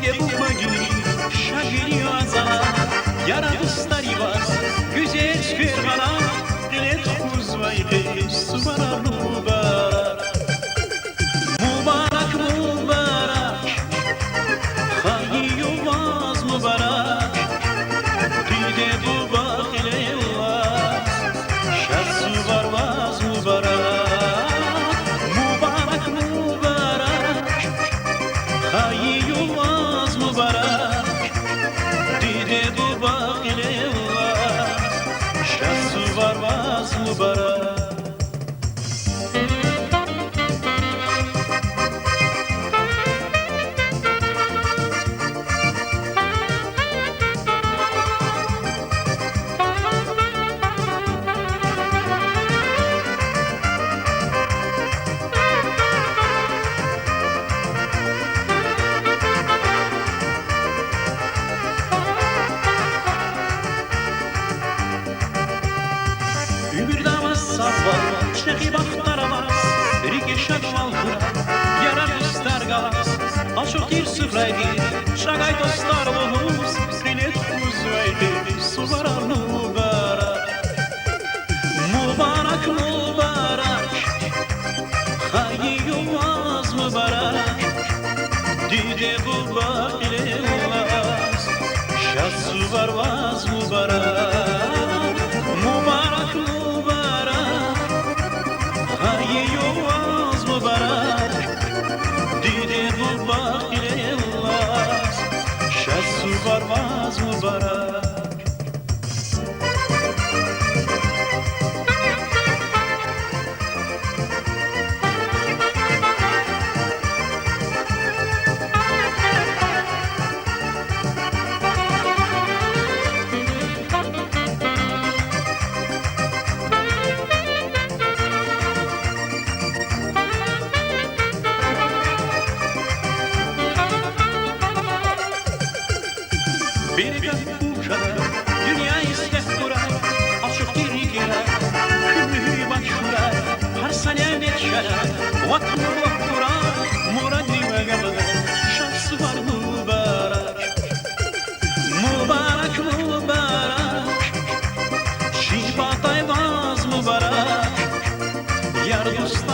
Где бумаги, шагирю аза, яра устари вас, güzel сквербана, лет узвайки, субарар мубарак. Мубарак, мубарак, хайю вас мубарак, где бубак ile вас, şahsı var вас мубарак. Мубарак, мубарак, хайю вас мубарак, где бубак ile вас, şahsı var вас мубарак. Ümürdamas sazlar, çeği baktaramaz, rike şadmalgıra, yarar üstar galas, aşık ir sıfraydi, şagay dostlarlığımız, bilet uzvaydi, suvarar mübarek. Mübarek, mübarek, hayyu vaz mübarek, dide bu bak ile vaz, şahsı var vaz mübarek. Mübarek, mübarek, hayyu vaz mübarek, dide bu bak ile vaz, şahsı var vaz mübarek. Bir gök uçar, dünya istek kurar, açık diri girer, küllüğü başvurar, har salemet şerer, vatanı baktırar, muradı ve gabıdır, şansı var mübarek. Mübarek, mübarek, şifatay vaz mübarek, yar dost